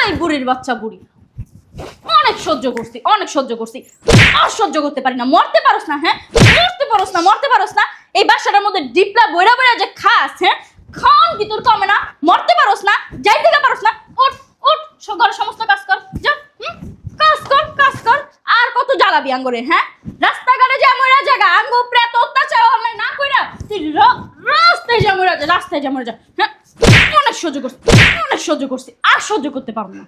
এই বুড়ির বাচ্চা বুড়ি, অনেক সহ্য করছি, অনেক সহ্য করছি, আর সহ্য করতে পারি না। মরতে পারোস না? হ্যাঁ, মরতে পারোস না, মরতে পারোস না? এই বাসাটার মধ্যে ডিপলা বইরা বইরা যে খাস, হ্যাঁ, খান কি তোর কমে না? মরতে পারোস না? যাই থেকে পারোস না? ওঠ ওঠ, ঘরের সমস্ত কাজ কর, যা, কাজ কর, কাজ কর। আর কত জ্বালাবি আঙ্গরে? হ্যাঁ, রাস্তাঘাটে যা মরা জায়গা আঙ্গ উপরে এত অত্যাচার হলে না কইরা তুই রাস্তায় যা মরা যা, রাস্তায় যা মরা যা। হ্যাঁ, অনেক সহ্য করছি, অনেক সহ্য করছি, আর সহ্য করতে পারবো না।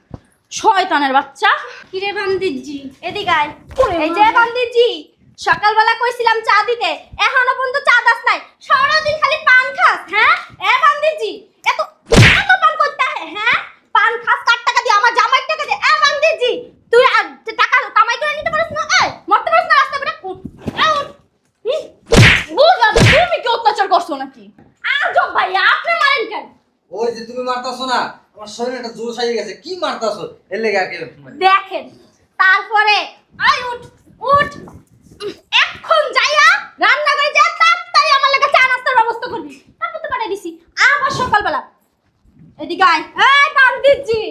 শয়তানের বাচ্চা। কিরে বান্দিজি, এদিকে আয়। এই যে বান্দিজি, সকালবেলা কইছিলাম চা দিতে, এখনো পর্যন্ত চা দাস নাই। সারাদিন খালি পান খাস। হ্যাঁ এ বান্দিজি, এত এত পান করতে হ্যাঁ? পান খাস, কার টাকা দিয়ে? আমার জামাইয়ের টাকা দিয়ে। এ বান্দিজি, তুই টাকা কামাই করে নিতে পারিস না? এই মরতে পারিস না রাস্তা বেটা? বুঝলাম, তুমি কি অত্যাচার করছো নাকি? আজব ভাই, আপনি মারেন কেন? ওই যে তুমি মারতাছো না, আমার শরীরে একটা জোশ হয়ে গেছে। কি মারতাছো? এর লেগে আর কি দেখেন, তারপরে আয় উঠ উঠ, এখন যাইয়া রান্নাঘরে যা তাড়াতাড়ি আমার লাগা চা নাস্তার ব্যবস্থা করবি। তারপর তো পাঠিয়ে দিছি আবার সকালবেলা। এদিকে আয়। এই বান্দিজি,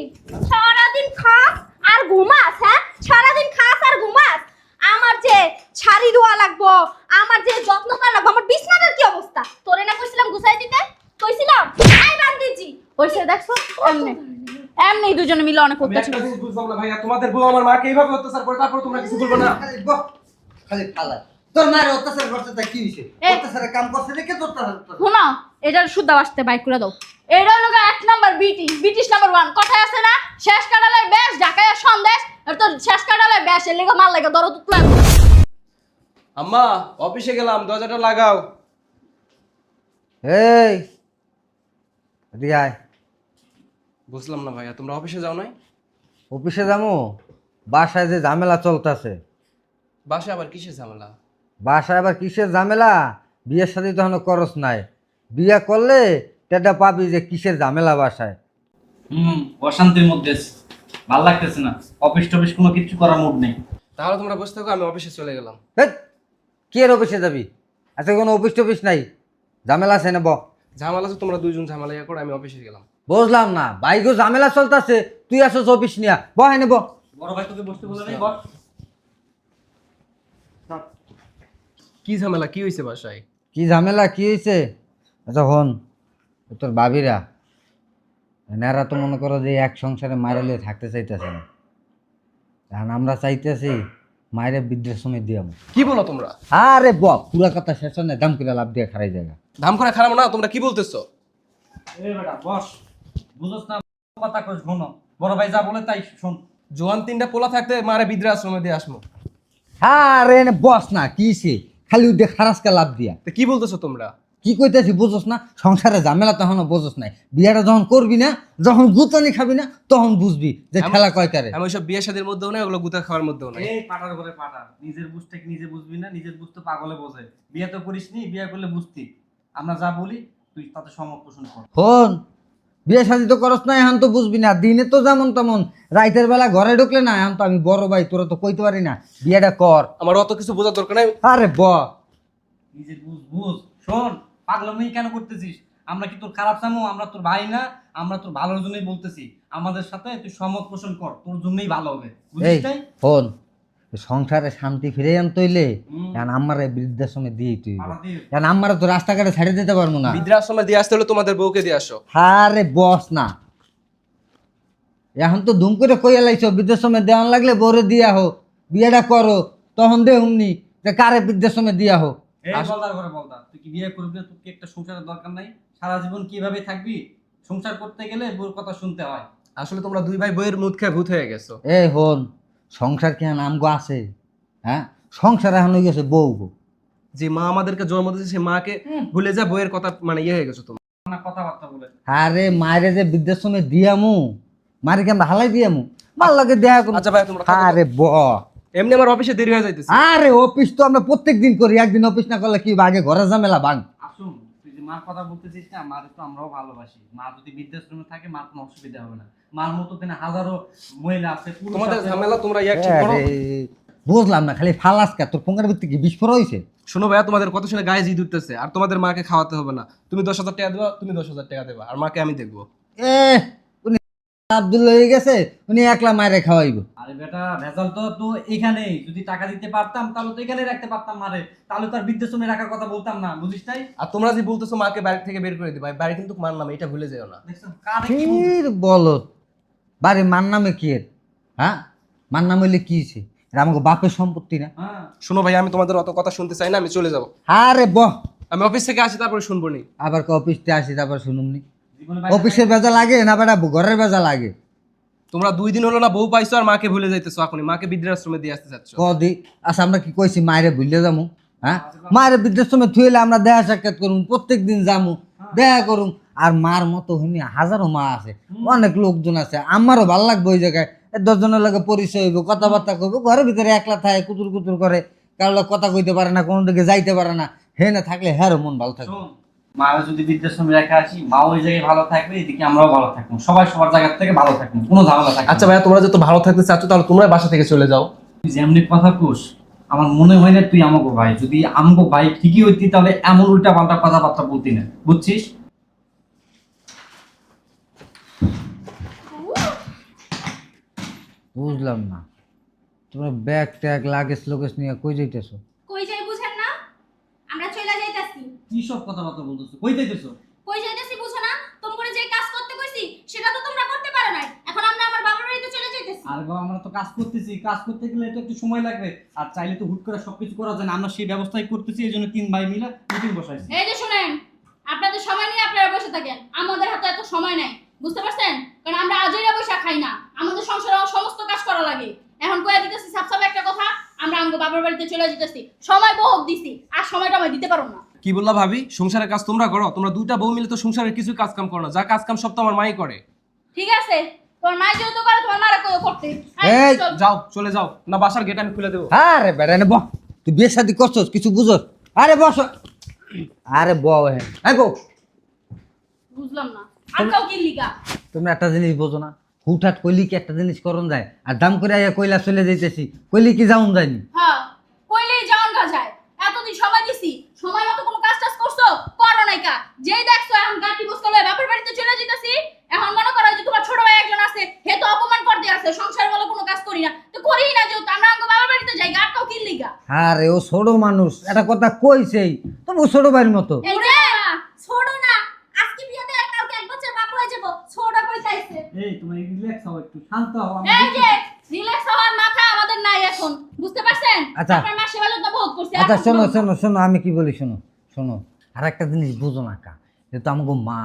সারাদিন খাস আর ঘুমাস। হ্যাঁ, সারাদিন খাস আর ঘুমাস। আমার যে শাড়ি ধোয়া লাগবো, আমার যে যত্ন করা লাগবো, আমার বিছানার কি অবস্থা? তোরে না কইছিলাম গুছাই দিতে? কইছিলাম? এই বান্দিজি, ওইসে দেখছো, এমনি এমনি দুজনে মিলে অনেক আমি অত্যাচার একটা জিনিস বুঝলাম না ভাইয়া, তোমাদের বউ আমার মাকে এইভাবে অত্যাচার করে, তারপর তোমরা কিছু বলবো না? খালি বক, খালি ফালা। তোর মায়ের অত্যাচার করছে তা কি হইছে? এ- অত্যাচারের কাম করছে দেখে তোর অত্যাচার। শোনো, এটার শুদ্ধ আসতে বাইক করে দাও। এটা হলো এক নাম্বার ব্রিটিশ নাম্বার 1 কথায় আছে না, শেষ কাটালে বেশ ঢাকায় সন্দেশ। আর তোর শেষ কাটালে বেশ এর লেগে মাল লাগে দরদ তুলে। আম্মা, অফিসে গেলাম, দরজাটা লাগাও। এই রিয়াই, বুঝলাম না ভাইয়া, তোমরা অফিসে যাও নাই? অফিসে যাবো? বাসায় যে ঝামেলা চলতেছে। বাসায় আবার কিসের ঝামেলা? বাসায় আবার কিসের ঝামেলা? বিয়ের সাথে তো এখনো করস নাই। বিয়ে করলে টেটা পাবি যে কিসের ঝামেলা বাসায়। অশান্তির মধ্যে আছি। ভাল লাগতেছে না, অফিস টফিস কোনো কিছু করার মুড নেই। তাহলে তোমরা বসে থাকো, আমি অফিসে চলে গেলাম। হেৎ, কি এর অফিসে যাবি? আজকে কোনো অফিস টফিস নাই, ঝামেলা আছে না? ঝামেলা আছে, তোমরা দুইজন ঝামেলা ইয়া করো, আমি অফিসে গেলাম। বুঝলাম না, বাইকও ঝামেলা চলতেছে, তুই আসো অফিস নিয়া বহ নেব। বড় ভাই তোকে বসতে বলে নাই? বস। কি ঝামেলা, কি হয়েছে বাসায়? কি ঝামেলা কি হয়েছে? যখন তোর ভাবিরা এনারা তো মনে করো যে এক সংসারে মাইরে থাকতে চাইতেছে না, এখন আমরা চাইতেছি মায়ের বৃদ্ধাশ্রমে দিয়ে। কি বলো তোমরা? আরে পুরা কথা শেষ হয় না, দাম করে লাভ দিয়ে খারাই জায়গা। ধাম করে খারাপ না, তোমরা কি বলতেছো? এ বেটা বস, বুঝছ না কথা কইস শোনো। বড় ভাই যা বলে তাই শোন। জোয়ান 3টা পোলা থাকতে মারে বৃদ্ধাশ্রমে দিয়ে আসবো। আরে বস না, কিসে খালি উঠে খারাসকা লাভ দিয়া। তো কি বলতেছো তোমরা? কি কইতেছি বুঝোস না? সংসারে ঝামেলা তখনও বুঝোস নাই, বিয়াটা যখন করবি না, যখন গুতানি খাবি না, তখন বুঝবি যে ঠেলা কয়টারে। আমি ওইসব বিয়ে শাদীর মধ্যেও নাই, ওগুলো গুতা খাওয়ার মধ্যেও নাই। এই পাটার করে পাটা, নিজের বুঝতে কি নিজে বুঝবি না? নিজের বুঝতে পাগলে বোঝে। বিয়ে তো করিসনি, বিয়ে করলে বুঝতি। আমরা যা বলি তুই তাতে সমর্থন পোষণ কর। হন, বিয়ে শাদি তো করস না, এখন তো বুঝবি না। দিনে তো যেমন তেমন, রাইতের বেলা ঘরে ঢুকলে না, এখন তো আমি বড় ভাই, তোরা তো কইতে পারি না বিয়েটা কর। আমার অত কিছু বোঝার দরকার নাই। আরে নিজের বুঝ বুঝ। শোন, পাগলামি কেন করতেছিস? আমরা কি তোর খারাপ চামো? আমরা তোর ভাই না? আমরা তোর ভালোর জন্যই বলতেছি। আমাদের সাথে তুই সমত পোষণ কর, তোর জন্যই ভালো হবে। এই বুঝিস তাই? হন, সংসারে শান্তি ফিরে আনতে হইলে হুম। এখন আমার এই বৃদ্ধাশ্রমে দিয়ে তুই, পাড়া দিয়ে। এখন আমার তো রাস্তাঘাটে ছেড়ে দিতে পারবো না। বৃদ্ধাশ্রমে দিয়ে আসতে হলে তোমাদের বউকে দিয়ে আসো। আরে বস না, এখন তো ধুম করে কইয়া লাইছো বৃদ্ধাশ্রমে দেওয়ান লাগলে বরে দিয়া হোক, বিয়েটা করো, তখন দে হুমনি যে কারে বৃদ্ধাশ্রমে দিয়া হোক। এই বলদার করে বলদার, তুই কি বিয়ে করবি? তোর কি একটা সংসারের দরকার নাই? সারা জীবন কিভাবে থাকবি? সংসার করতে গেলে বউর কথা শুনতে হয়। আসলে তোমরা দুই ভাই বইয়ের মুখ খেয়ে ভূত হয়ে গেছো। এই হন, সংসার কি এখন আমগো আছে? হ্যাঁ, সংসার এখন হয়ে গেছে বউ গো। যে মা আমাদেরকে জন্ম দিয়েছে, সেই মাকে ভুলে যা বইয়ের কথা মানে ইয়ে হয়ে গেছো তোমরা। না কথাবার্তা বলে। আরে মায়েরে যে বৃদ্ধাশ্রমে দিয়ামু, মারে কি আমরা হালাই দিয়ামু? ভাল লাগে দেখা করুন। আচ্ছা ভাই, তোমরা থাকো তো। আরে এমনি আমার অফিসে দেরি হয়ে যাইতেছে। আরে অফিস তো আমরা প্রত্যেক দিন করি, একদিন অফিস না করলে কি আগে ঘরের ঝামেলা ভাঙ। আসুন, তুই যে মার কথা বলতেছিস না, মার তো আমরাও ভালোবাসি। মা যদি বৃদ্ধাশ্রমে থাকে, মার কোনো অসুবিধা হবে না। মার মতো দিনে হাজারো মহিলা আছে, পুরুষ তোমাদের আছে। ঝামেলা তোমরা ইয়া ঠিক করো। আরে, বুঝলাম না, খালি ফালাসকা তোর পোঙ্গার ভিত্তি কি বিস্ফোরণ হয়েছে? শোনো ভাইয়া, তোমাদের কথা শুনে গায়ে জি উঠতেছে। আর তোমাদের মাকে খাওয়াতে হবে না, তুমি 10,000 টাকা দেবা, তুমি 10,000 টাকা দেবা, আর মাকে আমি দেখবো। এ আব্দুল্লাহ হয়ে গেছে, উনি একলা মায়েরে খাওয়াইবো। আরে বেটা ভেজাল তো এখানেই, যদি টাকা দিতে পারতাম তাহলে তো এখানে রাখতে পারতাম মারে, তাহলে তো আর বৃদ্ধাশ্রমে রাখার কথা বলতাম না, বুঝিস তাই? আর তোমরা যে বলতেছো মাকে বাড়ি থেকে বের করে দিবা, বাড়ি কিন্তু মার নামে, এটা ভুলে যেও না। দেখছো কারে কি বলছে? ফির বলত বাড়ি মার নামে কি এর? হ্যাঁ, মার নাম হইলে কি হইছে? এটা আমাকে বাপের সম্পত্তি না? হ্যাঁ শোনো ভাই, আমি তোমাদের অত কথা শুনতে চাই না, আমি চলে যাবো। আরে বহ, আমি অফিস থেকে আসি, তারপরে শুনবো নি। আবার অফিসতে আসি তারপর শুনুমনি। জীবনে অফিসের বেজা লাগে না বেটা, ঘরের বেজা লাগে? তোমরা 2 দিন হলো না বউ পাইছো, আর মাকে ভুলে যাইতেছো, এখনই মাকে বৃদ্ধাশ্রমে দিয়ে আসতে চাচ্ছ। কদি আচ্ছা, আমরা কি কইছি মায়েরে ভুলে যামু? হ্যাঁ, মায়ের বৃদ্ধাশ্রমে থুইলে আমরা দেখা সাক্ষাৎ করুম, প্রত্যেক দিন যামু, দেখা করুম। আর মার মতো হইনি হাজারো মা আছে, অনেক লোকজন আছে, আমারও ভাল লাগবে ওই জায়গায়। 10 জনের লগে পরিচয় হইব, কথাবার্তা কইব, ঘরের ভিতরে একলা থাকে, কুতুর কুতুর করে, কারো লগে কথা কইতে পারে না, কোনো দিকে যাইতে পারে না। হে না থাকলে হ্যারো মন ভালো থাকবে। শোন, মাও যদি বৃদ্ধাশ্রমে রেখে আসি, মা ওই জায়গায় ভালো থাকবে, এদিকে আমরাও ভালো থাকবো, সবাই সবার জায়গা থেকে ভালো থাকবো, কোনো ঝামেলা থাকবে না। আচ্ছা ভাইয়া, তোমরা যত ভালো থাকতে চাচ্ছ তাহলে তোমরা বাসা থেকে চলে যাও। তুই যেমনি কথা কোস, আমার মনে হয় না তুই আমাকে ভাই, যদি আমাকে ভাই ঠিকই হইতি তাহলে এমন উল্টা পাল্টা কথাবার্তা বলতি না, বুঝছিস? বুঝলাম না, তোমরা ব্যাগ ট্যাগ লাগেজ লোকেজ নিয়ে কই যাইতেছো? কই যাই বুঝেন না? আমরা চলে যাইতাছি। কি সব কথাবার্তা বলতেছো, কই যাইতেছো? কই যাইতাছি বুঝো না? তোমরা যে কাজ করতে কইছি সেটা তো তোমরা করতে পারো নাই। এখন আমরা আমার বাবার বাড়িতে চলে যাইতাছি। আর বাবা, আমরা তো কাজ করতেছি, কাজ করতে গেলে তো একটু সময় লাগবে, আর চাইলে তো হুট করে সবকিছু করা যায় না, আমরা সেই ব্যবস্থাই করতেছি, এই জন্য 3 ভাই মিলে মিটিং বসাইছি। এই যে শুনেন, আপনাদের সময় নিয়ে আপনারা বসে থাকেন, আমাদের হাতে এত সময় নাই, বুঝতে পারছেন? কারণ আমরা আজইরা বসে খাই না, আমাদের সংসারে সমস্ত কাজ করা লাগে। এখন কইয়া দিতেছি সাবসাব একটা কথা, আমরা আমগো বাবার বাড়িতে চলে যেতেছি, সময় বহুত দিছি, আর সময়টা আমি দিতে পারবো না। কি বললা ভাবি? সংসারের কাজ তোমরা করো? তোমরা 2টা বউ মিলে তো সংসারের কিছু কাজ কাম করো না, যা কাজ কাম সব তো আমার মাই করে। ঠিক আছে, তোমার মা যেহেতু করে তোমার মারা কইও করতে। এই, চল। যাও, চলে যাও, না বাসার গেট আমি খুলে দেবো। আরে বেটা নে বহ, তুই বিয়ে শাদি করছস, কিছু বুঝস? আরে বস, আরে বউ, হ্যাঁ বউ। বুঝলাম না আর কাউ কি লিগা? তোমরা একটা জিনিস বোঝো না, হুটহাট কইলি কি একটা জিনিস করন যায়? আর দাম করে আইয়া কইলা চলে যাইতেছি, কইলি কি যাউন যায়নি? হ্যাঁ, কইলেই যাওন গা যায়। এতদিন সময় দিছি, সময় মতো কোনো কাজ টাজ করছো? করো নাই কা? যেই দেখছো এখন গাটি বসতে লয়ে বাপের বাড়িতে চলে যেতেছি, এখন মনে করো যে তোমার ছোট ভাই একজন আছে, হে তো অপমান করতে আছে, সংসার বলে কোনো কাজ করি না, তো করিই না, যেহেতু আমরা আঙ্গ বাবার বাড়িতে যাই, আর কাউ কি লিগা? আরে ও ছোট মানুষ, একটা কথা কইছেই, তবু ছোট ভাইয়ের মতো। এই যে ছোট না, আজকে বিয়েতে আর কালকে এক বছর বাপ হয়ে যাবো, ছোট কই চাইছে? এই তুমি রিল্যাক্স হও, একটু শান্ত হও। এই যে রিল্যাক্স হওয়ার মাথা আমাদের নাই এখন, বুঝতে পারছেন? আচ্ছা। আপনার মাসে বেলা তো বহুত করছে। আচ্ছা এখন শোনো বলবো। শোনো শোনো, আমি কি বলি শোনো শোনো, আর একটা জিনিস বুঝো না কা, যেহেতু আমাকে মা,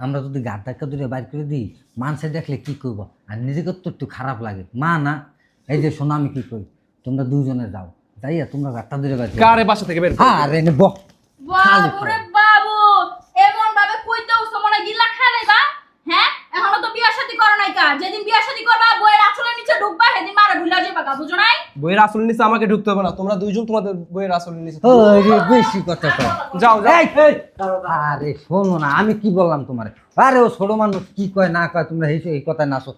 আমরা যদি গাড় ধাক্কা দূরে বাইর করে দিই, মানুষে দেখলে কি করবো, আর নিজেকে তো একটু খারাপ লাগে, মা না? এই যে শোনো, আমি কি করি, তোমরা দুজনে যাও, যাইয়া তোমরা গাড়টা দূরে বাইর করে কারে বাসা থেকে বের করে হ্যাঁ, আরে নে বহ। বাবু রে বাবু, এমন ভাবে কইতে উছো মনে গিলা খালে বা? হ্যাঁ, এখনো তো বিয়া শাদী করো নাই কা? যেদিন বিয়া শাদী করবা বইয়ের আঁচলের নিচে ঢুকবা, সেদিন মারা ভুলা যাবা গা, বুঝো নাই? বইয়ের আসল নিচে আমাকে ঢুকতে হবে না, তোমরা দুইজন তোমাদের বইয়ের আসল নিচে ওই রে, বেশি কথা কয়। যাও যাও। এই, এই, আরে শোনো না, আমি কি বললাম তোমারে? আরে ও ছোট মানুষ, কি কয় না কয় তোমরা এই কথায় নাচো।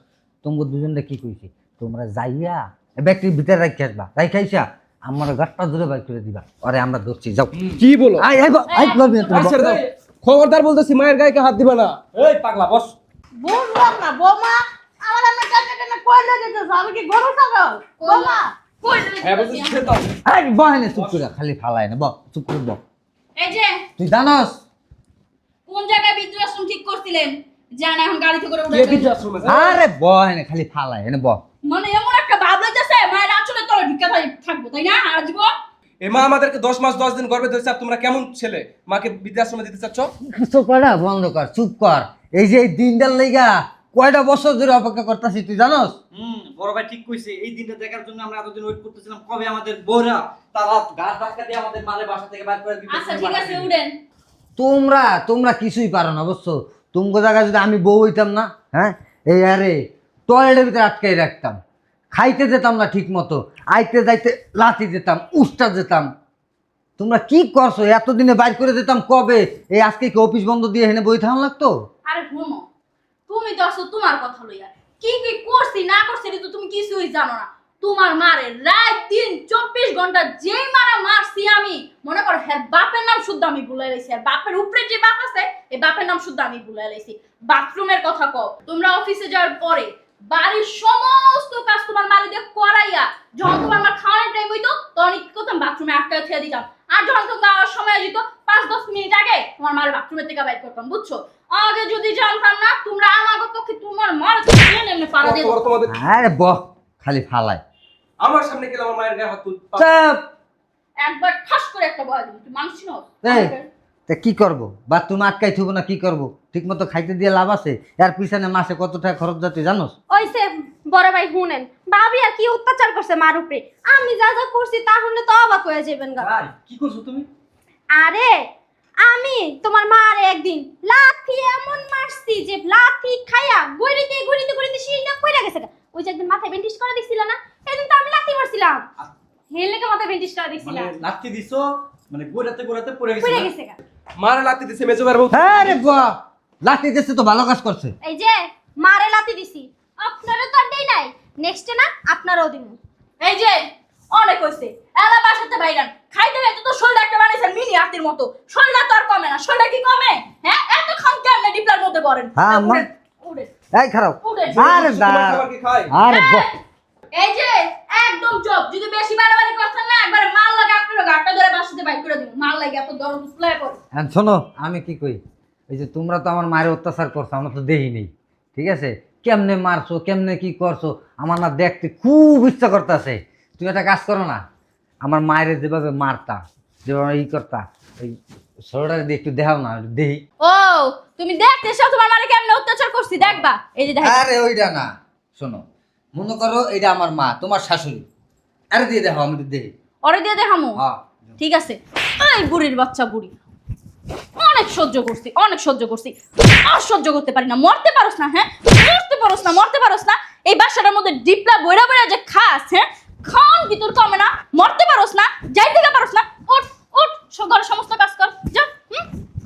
তোমরা দুজনে কি কইছি, তোমরা যাইয়া ব্যাগটির ভিতরে রাখি আসবা, রাখাইছা আমার গাটটা ধরে বাইর করে দিবা, আরে আমরা ধরছি, যাও। কি বলো? আই আই আই বলবি না তুমি, আর ছেড়ে দাও। খবরদার বলতেছি, মায়ের গায়ে হাত দিবা না। এই পাগলা বস। বুঝলাম না বৌমা, আমার আমি কাছে কেন কইলে দিতেছ? আমি কি গরু ছাগল? বৌমা, কই হ্যাঁ বলতেছি, ছেড়ে দাও। আই বহেনে চুপ করে, খালি ফালায় না, চুপ করে বহ। এই যে তুই জানাস কোন জায়গায় বৃদ্ধাশ্রম ঠিক করছিলেন? জান এখন গাড়ি থেকে কে উঠে বৃদ্ধাশ্রমে যায়? আরে বহেনে খালি ফালায় না, বহ। মানে এমন একটা ভাব লইতেছে মায়ের আঁচলের তলে ঢুকে থাকবো, তাই না? আজীবন এ মা আমাদেরকে 10 মাস 10 দিন গর্ভে ধরেছে, আর তোমরা কেমন ছেলে মাকে বৃদ্ধাশ্রমে দিতে চাচ্ছ? চুপ করা বন্ধ কর, চুপ কর। এই যে এই দিনটার লেগা কয়টা বছর ধরে অপেক্ষা করতেছি, তুই জানোস? বড় ভাই ঠিক কইছে, এই দিনটা দেখার জন্য আমরা এতদিন ওয়েট করতেছিলাম, কবে আমাদের বউরা তারা গাছ ধাক্কা দিয়ে আমাদের মারে বাসা থেকে বাইর করে দিতে। আচ্ছা ঠিক আছে, উঠেন। তোমরা কিছুই পারো না, বুঝছো? তুমগো জায়গায় যদি আমি বউ হইতাম না, হ্যাঁ, এই আরে টয়লেটের ভিতরে আটকাই রাখতাম, খাইতে যেতাম না ঠিক মতো, আইতে যাইতে লাথি যেতাম, উষ্টা যেতাম। তোমরা কি করছো? এতদিনে বাইর করে দিতাম কবে? এই আজকে কি অফিস বন্ধ দিয়ে হেনে বই থাকা লাগতো? আরে শোনো, তুমি তো আসো তোমার কথা লইয়া, কি কি করছি না করছি এটা তো তুমি কিছুই জানো না। তোমার মারে রাত দিন 24 ঘন্টা যেই মারা মারছি আমি মনে করো হ্যাঁ বাপের নাম শুদ্ধ আমি ভুলে লাইছি আর বাপের উপরে যে বাপ আছে এই বাপের নাম শুদ্ধ আমি ভুলে লাইছি বাথরুমের কথা কও তোমরা অফিসে যাওয়ার পরে বাড়ির সমস্ত কাজ তোমার মারে দিয়ে করাইয়া যখন তোমার মা খাওয়ানোর টাইম হইতো তখন কি করতাম বাথরুমে আটকা ছেড়ে দিতাম আর যখন তো খাওয়ার সময় যেত 5-10 মিনিট আগে তোমার মারে বাথরুমের থেকে বাইর করতাম বুঝছো আগে যদি জানতাম না তোমরা আমার পক্ষে তোমার মার এমনি পাড়া দিয়ে তোমার তোমাদের আরে বহ খালি ফালায়। আমার সামনে গেলে আমার মায়ের গায়ে হাত তুল চাপ। একবার ঠাস করে একটা বয়া দিবি তুই মানুষ নস এই, তা কি করবো বাথরুম আটকাই থুবো না কি করবো ঠিক মতো খাইতে দিয়ে লাভ আছে এর পিছনে মাসে কত টাকা খরচ যাচ্ছে জানোস? ওইসে বড় ভাই শুনেন ভাবি আর কি অত্যাচার করছে মার উপরে আমি যা যা করছি তা শুনলে তো অবাক হয়ে যাবেন গা ভাই কি করছো তুমি? আরে আমি তোমার মার একদিন লাথি এমন মারছি যে লাথি খাইয়া গড়িতে গড়িতে গড়িতে শিলটা কইরা গেছে গা। ওই যে একদিন মাথায় ব্যান্ডেজ করে দিছিল না সেদিন তো আমি লাথি মারছিলাম হেলেকে মাথায় ব্যান্ডেজ করে মানে দিছিলাম লাথি দিছো মানে গোড়াতে গোড়াতে পড়ে গেছে কইরা না? গেছে গা। মারে লাত্তি দিছে মেজো ভাইয়ের বউ আরে বাহ লাঠি দিচ্ছে তো ভালো কাজ করছে। এই যে মারে লাথি দিছি আপনারও তো আর দেই নাই নেক্সটে না আপনারও দিমু এই যে অনেক হইছে এলা বাসাতে বাইরান খাইতে খাইতে তো শরীর একটা বানাইছেন মিনি হাতির মতো শরীর তো আর কমে না শরীর কি কমে হ্যাঁ এত খান কেমনে ডিপলার মধ্যে পড়েন হ্যাঁ, আম্মা। উড়ে, উড়ে এই খারাপ উড়ে আরে তোমার দা খাবার কি খায় আরে বাহ এই যে একদম চুপ যদি বেশি বাড়াবাড়ি করছেন না একবারে মাল লাগে আপনার গাটটা ধরে বাসাতে বাইর করে দিব মাল লাগে এত দরদ ফুলায় পড়ে আর শোনো আমি কি কই এই যে তোমরা তো আমার মায়ের অত্যাচার করছো আমরা তো দেই নেই ঠিক আছে কেমনে মারছো কেমনে কি করছো আমার না দেখতে খুব ইচ্ছা করতেছে তুমি একটা কাজ করো না আমার মায়ের যেভাবে মারতা যেভাবে ই করতা ওই শরীরটা দিয়ে একটু দেখাও না দেহি। ও তুমি দেখতে এসো তোমার মানে কেমনে অত্যাচার করছি দেখবা এই যে দেখ আরে ওইটা না শোনো মনে করো এটা আমার মা তোমার শাশুড়ি আরে দিয়ে দেখো আমি একটু দেহি। ওরে দিয়ে দেখামু হ্যাঁ ঠিক আছে এই বুড়ির বাচ্চা বুড়ি অনেক সহ্য করছি আর সহ্য করতে পারি না মরতে পারোস না হ্যাঁ মরতে পারোস না এই বাসাটার মধ্যে ডিপলা বইরা বইরা যে খাস হ্যাঁ খান কি তোর কমে না মরতে পারোস না যাই থেকে পারোস না উঠ উঠ ঘরের সমস্ত কাজ কর যা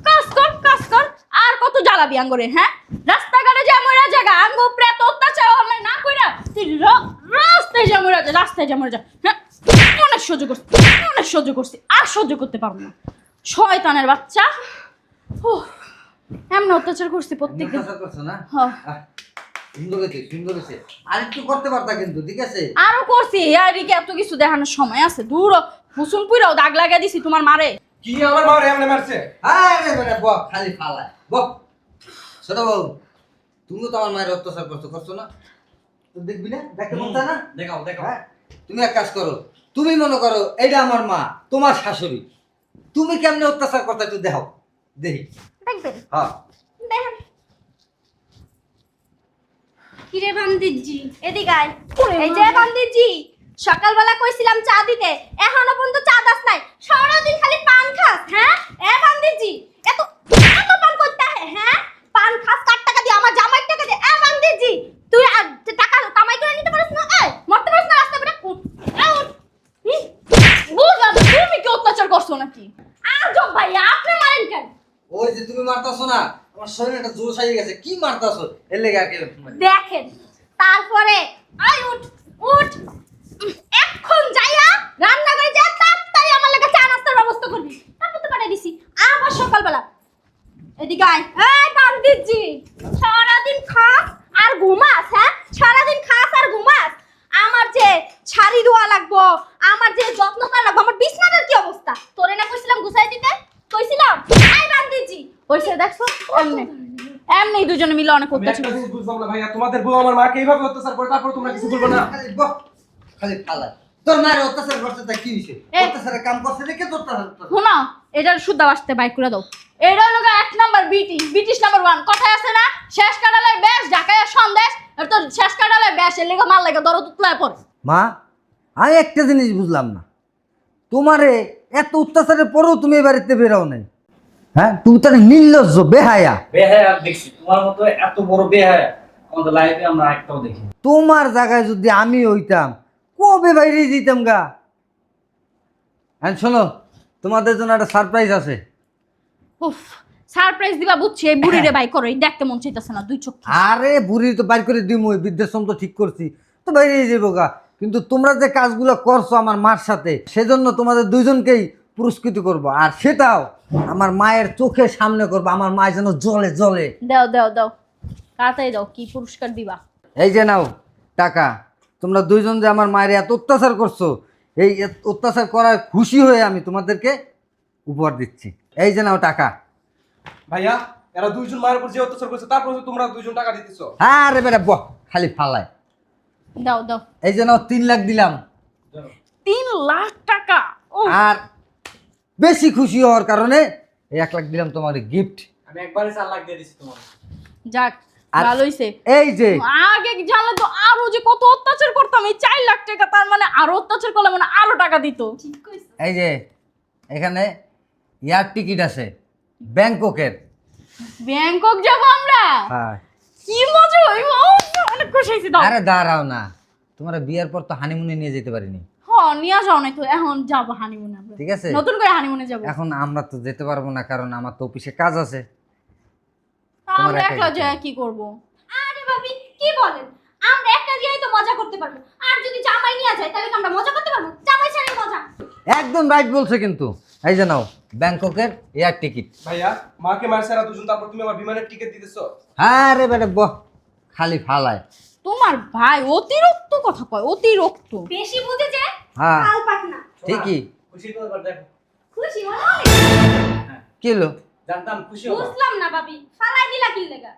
কাজ কর আর কত জ্বালাবি আঙ্গরে হ্যাঁ রাস্তাঘাটে যা মরা জায়গা আঙ্গ প্রেত অত্যাচার অন্যায় না কইরা তুই রাস্তায় যা মরে যা হ্যাঁ অনেক সহ্য করছি আর সহ্য করতে পারবো না শয়তানের বাচ্চা এমন অত্যাচার করছি প্রত্যেকদিন অত্যাচার করছো না হ্যাঁ। সুন্দর হয়েছে আর একটু করতে পারতা কিন্তু ঠিক আছে আরো করছি আর কি এত কিছু দেখানোর সময় আছে দূর হুসুন পুইরাও দাগ লাগা দিছি তোমার মারে কি আমার মারে এমনি মারছে আরে মানে বক খালি ফালায় বক ছোট বউ তুমি তো আমার মায়ের অত্যাচার করছো না তো দেখবি না দেখতে মন চায় না দেখাও দেখাও হ্যাঁ তুমি এক কাজ করো তুমি মনে করো এইটা আমার মা তোমার শাশুড়ি তুমি কেমনে অত্যাচার করতে একটু দেখাও দেখি দেখবেন হ্যাঁ দেখেন কিরে বান্দিজি এদিকে আয় এই যে বান্দিজি সকালবেলা কইছিলাম চা দিতে এখনো পর্যন্ত চা দাস নাই সারাদিন খালি পান খাস হ্যাঁ এ বান্দিজি এত এত পান করতে হ্যাঁ পান খাস কার টাকা দিয়ে আমার জামাই টাকা দিয়ে এ বান্দিজি তুই আর টাকা কামাই করে নিতে পারিস না এই মরতে পারিস না রাস্তা বেটা উঠ বুঝলাম তুমি কি অত্যাচার করছো নাকি আজব ভাই আপনি মারেন কেন ওই যে তুমি মারতাছো না আমার শরীরে একটা জোশ হয়ে গেছে কি মারতাছো এর লেগে আর কি দেখেন তারপরে আই উঠ উঠ এখন যাইয়া রান্না করে যা তাড়াতাড়ি আমার লাগা চা নাস্তার ব্যবস্থা করবি তারপর তো পাঠিয়ে দিছি আবার সকালবেলা এদিকে আয় এই বান্দিজি সারাদিন খাস আর ঘুমাস হ্যাঁ সারাদিন খাস আর ঘুমাস আমার যে ছাড়ি ধোয়া লাগবো আমার যে যত্ন করা লাগবো আমার বিছনাটার কি অবস্থা তোরে না কইছিলাম গুছাই দিতে কইছিলাম এই বান্দিজি ওইসে দেখছো এমনি দুজনে মিলে অনেক আমি অত্যাচার একটা জিনিস বুঝলাম না ভাইয়া তোমাদের বউ আমার মাকে এইভাবে অত্যাচার করে তারপর তোমরা কিছু বলবে না খালি বক খালি ফালায় তোর মায়ের অত্যাচার করছে তা কি হইছে এ- অত্যাচারের কাম করছে দেখে তোর শোনো এটার শুদ্ধ আসতে বাইক করে দাও এটা হলো এক নাম্বার ব্রিটিশ নাম্বার 1 কথায় আছে না শেষ কাটালে বেশ ঢাকায় সন্দেশ আর তোর শেষ কাটালে বেশ এর লেগে মাল লাগে দরদ উতলায় পড়ে মা আমি একটা জিনিস বুঝলাম না তোমারে এত অত্যাচারের পরেও তুমি এই বাড়িতে বেরাও নাই হ্যাঁ তুমি তাহলে নির্লজ্জ বেহায়া বেহায়া দেখছি তোমার মতো এত বড় বেহায়া আমাদের লাইফে আমরা একটাও দেখি তোমার জায়গায় যদি আমি হইতাম কবে বাইরে দিতাম গা হ্যাঁ শোনো তোমাদের জন্য একটা সারপ্রাইজ আছে উফ সারপ্রাইজ দিবা বুঝছি এই বুড়িরে বাই করো এই দেখতে মন চাইতেছে না দুই চোখ আরে বুড়ি তো বাইর করে দিম ওই বৃদ্ধাশ্রম তো ঠিক করছি তো বাইরে যাবো গা কিন্তু তোমরা যে কাজগুলো করছো আমার মার সাথে, সেজন্য তোমাদের দুইজনকেই পুরস্কৃত করব, আর সেটাও আমার মায়ের চোখের সামনে করবো। আমার মা যেন জ্বলে জ্বলে। দাও দাও দাও, তাড়াতাড়ি দাও, কি পুরস্কার দিবা? এই যে নাও টাকা। তোমরা দুইজন যে আমার মায়ের এত অত্যাচার করছো, এই অত্যাচার করার খুশি হয়ে আমি তোমাদেরকে উপহার দিচ্ছি। এই যে নাও টাকা। ভাইয়া এরা দুইজন মায়ের উপর যে অত্যাচার করছে তারপর তোমরা দুইজন টাকা দিতেছো। হ্যাঁ রে বেটা, বহ খালি ফালায়। দাও দাও। এই যে নাও 3 লাখ দিলাম। 3 লাখ টাকা? ও আর বেশি খুশি হওয়ার কারণে এই 1 লাখ দিলাম তোমার গিফট। আমি একবারে 4 লাখ দিয়ে দিছি তোমার। যাক, আর- ভালো হইছে। এই যে আগে জানলে তো আরো যে কত অত্যাচার করতাম। এই 4 লাখ টাকা, তার মানে আরো অত্যাচার করলে মানে আরো টাকা দিত। ঠিক কইছো। এই যে এখানে এয়ার টিকিট আছে ব্যাংককের। ব্যাংকক যাব আমরা? হ্যাঁ। কি মজা হইব, অনেক খুশি হইছি। দাও। আরে দাঁড়াও না, তোমরা বিয়ের পর তো হানিমুনে নিয়ে যেতে পারিনি। হ্যাঁ, নিয়ে যাও নাই তো, এখন যাব হানিমুনে আমরা। ঠিক আছে, নতুন করে হানিমুনে যাব। এখন আমরা তো যেতে পারবো না, কারণ আমার তো অফিসে কাজ আছে। তোমার আমরা একাই একলা যেতে যায় হবে। কি করব? আরে ভাবি কি বলেন, আমরা একটা দিয়েই তো মজা করতে পারবো, আর যদি জামাই নিয়ে যায় তাহলে কি আমরা মজা করতে পারবো? জামাই ছাড়াই মজা। একদম রাইট বলছে কিন্তু। এই যে নাও ব্যাংককের এয়ার টিকিট। ভাইয়া মাকে মায়ের সারা দুজন, তারপর তুমি আমার বিমানের টিকিট দিতেছো। হ্যাঁ রে বেটা, বহ খালি ফালায়। তোমার ভাই অতিরিক্ত কথা কয়, অতিরিক্ত। বেশি বুঝে যে হ্যাঁ কাল পাটনা। ঠিকই। খুশি তো এবার দেখো। খুশি মনে কি হলো? জানতাম খুশি হবা। বুঝলাম না ভাবি, ফালাই দিলা কি লেগা?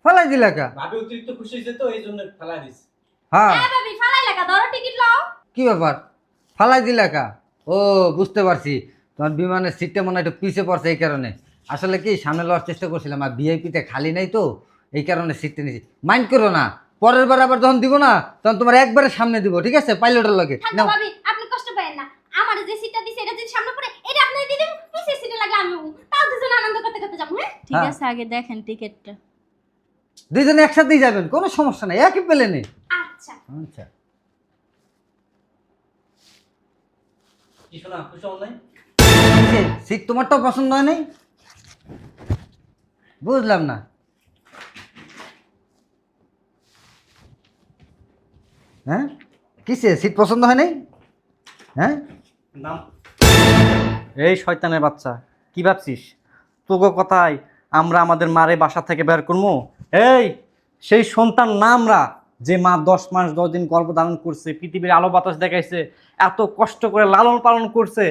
ফালাই দিলা কা? ভাবি অতিরিক্ত খুশি হয়েছে তো এই জন্য ফেলাই দিছি। হ্যাঁ, হ্যাঁ ভাবি, ফালাই লেগা, ধরো টিকিট লাও। কি ব্যাপার ফালাই দিলা কা? ও বুঝতে পারছি, তোমার বিমানের সিটটা মনে হয় একটু পিছে পড়ছে, এই কারণে। আসলে কি সামনে লওয়ার চেষ্টা করছিলাম, আর ভিআইপিতে খালি নাই তো, এই কারণে সিটটা নিয়েছি। মাইন্ড করো না, পরের বার আবার যখন দিব না তখন তোমার একবারে সামনে দিব, ঠিক আছে? পাইলটের লগে থাকো নাও। ভাবি, আপনি কষ্ট পাবেন না। আমার যে সিটটা দিছে এটা যদি সামনে পড়ে, এটা আপনি দিয়ে দেন, পিছে সিটে লাগলে আমি উঠবো। তাও দুজন আনন্দ করতে করতে যাবো। হ্যাঁ ঠিক হ্যাঁ। আছে, আগে দেখেন টিকিটটা। দুইজনে একসাথেই যাবেন, কোনো সমস্যা নাই, একই প্লেনে। আচ্ছা। আচ্ছা, কি শোনা খুশি হল নাই? সিট তোমারটাও পছন্দ হয় নাই? বুঝলাম না। হ্যাঁ, কিসে সিট পছন্দ হয় নাই? হ্যাঁ, নাম এই শয়তানের বাচ্চা, কি ভাবছিস? তোকে কথাই আমরা আমাদের মারে বাসা থেকে বের করবো? এই সেই সন্তান না আমরা, যে মা 10 মাস 10 দিন গর্ভধারণ করছে, পৃথিবীর আলো বাতাস দেখাইছে, এত কষ্ট করে লালন পালন করছে,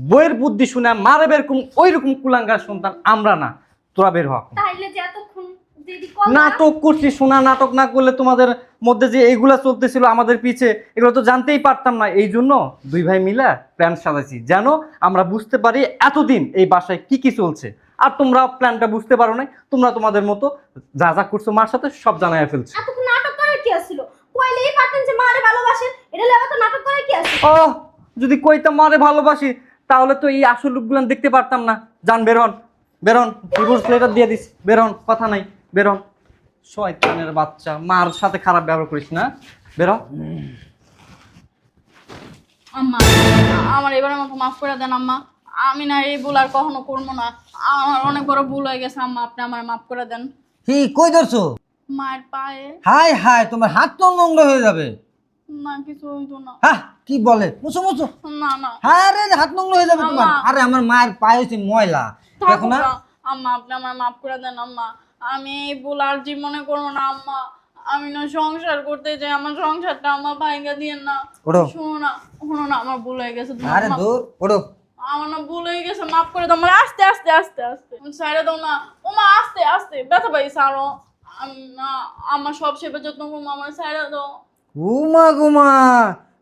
বইয়ের বুদ্ধি শুনে মারে বের করুন, ওই রকম কুলাঙ্গার সন্তান আমরা না। তোরা বের হ। তাইলে যে এতক্ষণ দিদি কল নাটক করছি শোনা, নাটক না করলে তোমাদের মধ্যে যে এইগুলা চলতেছিল আমাদের পিছে, এগুলো তো জানতেই পারতাম না। এই জন্য দুই ভাই মিলে প্ল্যান সাজাইছি, যেন আমরা বুঝতে পারি এতদিন এই বাসায় কি কি চলছে। আর তোমরা প্ল্যানটা বুঝতে পারো না, তোমরা তোমাদের মতো যা যা করছো মার সাথে সব জানাইয়া ফেলছো। এতক্ষণ নাটক করার কি আছিল? কইলেই পারতেন যে মারে ভালোবাসেন, এটা লেবা তো নাটক করার কি আছে? ও যদি কইতাম মারে ভালোবাসি, তাহলে তো এই আসল রূপগুলো দেখতে পারতাম না। যান বেরন, বেরন, ডিভোর্স লেটার দিয়ে দিস, বেরন, কথা নাই, বেরন। শয়তানের বাচ্চা, মার সাথে খারাপ ব্যবহার করিস না, বেরো। আম্মা, আমার এবারের মতো মাফ করে দেন আম্মা। আমি না এই ভুল আর কখনো করবো না। আমার অনেক বড় ভুল হয়ে গেছে আম্মা, আপনি আমার মাফ করে দেন। কি কই ধরছো? মায়ের পায়ে। হাই হাই, তোমার হাত তো নোংরা হয়ে যাবে। না, কিছু হইতো না। হ্যাঁ, কি বলে? মুছো মুছো। না না, হ্যাঁ রে, হাত নোংরা হয়ে যাবে তোমার। আম্মা। আরে আমার মায়ের পায়ে হচ্ছে ময়লা, দেখো না? আম্মা, আপনি আমার মাফ করে দেন আম্মা। আমি এই ভুল আর জীবনে করবো না আম্মা। আমি না সংসার করতে চাই, আমার সংসারটা আমার ভাইঙ্গা দিয়েন না। ওঠো। শোনো না, আমার ভুল হয়ে গেছে। তুমি আরে মাফ- দূর ওঠো। আমার না ভুল হয়ে গেছে, মাফ করে দাও। আমার আস্তে আস্তে আস্তে আস্তে সাইডে দাও না। ও মা, আস্তে আস্তে ব্যথা পাইছে আরো। আমার সব সেবা যত্ন করবো, আমার সাইডে দাও। ঘুমা ঘুমা,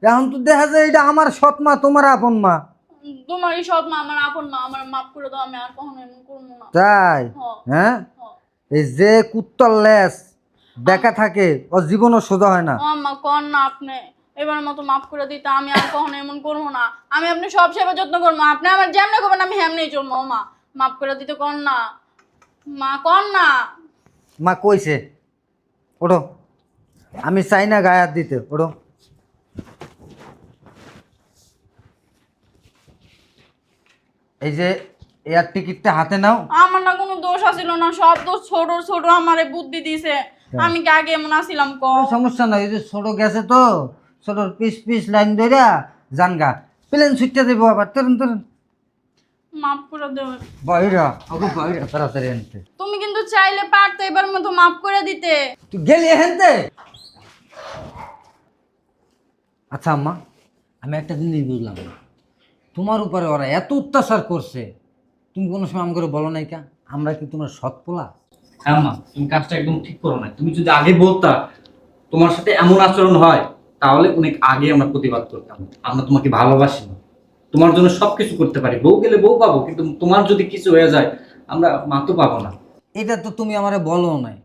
এখন তো দেখা যায় এটা আমার সৎ মা, তোমার আপন মা। তোমারই সৎ মা, আমার আপন মা, আমার মাফ করে দাও। আমি আর কখনো এমন করবো না। তাই? হ্যাঁ, হ্যাঁ, হ্যাঁ। এই যে কুত্তার লেস দেখা থাকে ও জীবনও সোজা হয় না। ও আম্মা, কর না আপনি এবার মতো মাফ করে দিতে। আমি আর কখনো এমন করবো না। আমি আপনি সব সেবা যত্ন করবো। আপনি আমার যেমনি করবেন আমি হেমনি চলবো। ও মা, মাফ করে দিতে কর না মা, কর না। মা কইছে ওঠো, আমি চাই না গায়ে হাত দিতে, ওঠো। এই যে এয়ার টিকিটটা হাতে নাও। আমার না কোনো দোষ আছিল না, সব দোষ ছোট ছোট আমারে বুদ্ধি দিছে। আমি কি আগে এমন আসিলাম ক? কোনো সমস্যা নাই, এই যে ছোট গেছে তো, ছোটোর পিস পিস লাইন ধরিয়া জানগা প্লেন ছুটতে দেবো আবার তরুণ তরুণ মাফ করে দেবে। বহিরা ওকে বহিরা তাড়াতাড়ি আনতে। তুমি কিন্তু চাইলে পারতে এবার মতো মাফ করে দিতে। তুই গেলি হেনতে। আচ্ছা আম্মা, আমি একটা জিনিস বুঝলাম না, তোমার উপরে ওরা এত অত্যাচার করছে, তুমি কোনো সময় আমাকে বলো নাই কা আমরা কি তোমার সৎ পোলা? হ্যাঁ মা, তুমি কাজটা একদম ঠিক করো না। তুমি যদি আগে বলতা তোমার সাথে এমন আচরণ হয়, তাহলে অনেক আগে আমরা প্রতিবাদ করতাম। আমরা তোমাকে ভালোবাসি না, তোমার জন্য সবকিছু করতে পারি। বউ গেলে বউ পাবো, কিন্তু তোমার যদি কিছু হয়ে যায় আমরা মা তো পাবো না। এটা তো তুমি আমারে বলো নাই।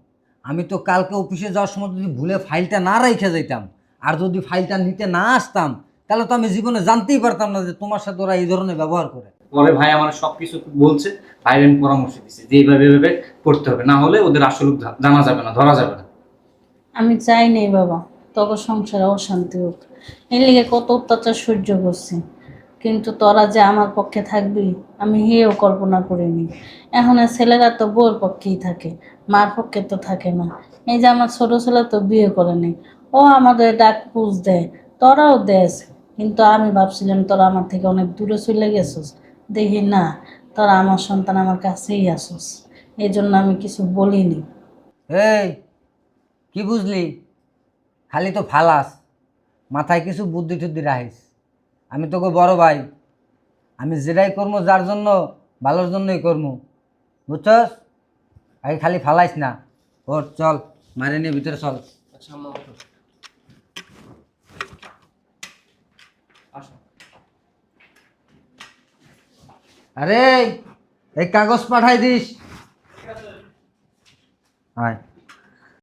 আমি তো কালকে অফিসে যাওয়ার সময় যদি ভুলে ফাইলটা না রেখে যাইতাম, আর যদি ফাইলটা নিতে না আসতাম, তাহলে তো আমি জীবনে জানতেই পারতাম না যে তোমার সাথে ওরা এই ধরনের ব্যবহার করে। পরে ভাই আমার সবকিছু বলছে, ভাই আমি পরামর্শ দিচ্ছে যে এইভাবে এইভাবে করতে হবে, না হলে ওদের আসল রূপ জানা যাবে না, ধরা যাবে না। আমি চাই নেই বাবা তোকে সংসারে অশান্তি হোক, এর লিগে কত অত্যাচার সহ্য করছি, কিন্তু তোরা যে আমার পক্ষে থাকবি আমি হেও কল্পনা করিনি। এখন আর ছেলেরা তো বউর পক্ষেই থাকে, মার পক্ষে তো থাকে না। এই যে আমার ছোট ছেলে তো বিয়ে করেনি, ও আমাদের ডাক পুষ দেয়, তোরাও দেস, কিন্তু আমি ভাবছিলাম তোরা আমার থেকে অনেক দূরে চলে গেছিস, দেখি না তোরা আমার সন্তান আমার কাছেই আসিস, এই জন্য আমি কিছু বলিনি। এই কি বুঝলি? খালি তো ফালাস, মাথায় কিছু বুদ্ধি টুদ্ধি রাখিস। আমি তোকে বড় ভাই, আমি যেটাই করবো যার জন্য ভালোর জন্যই করবো, বুঝছস? আগে খালি ফালাইস না। ওর চল, মারে নিয়ে ভিতরে চল। আচ্ছা আম্মা ওঠো। আসো। আরে এই কাগজ পাঠাই দিস। হয়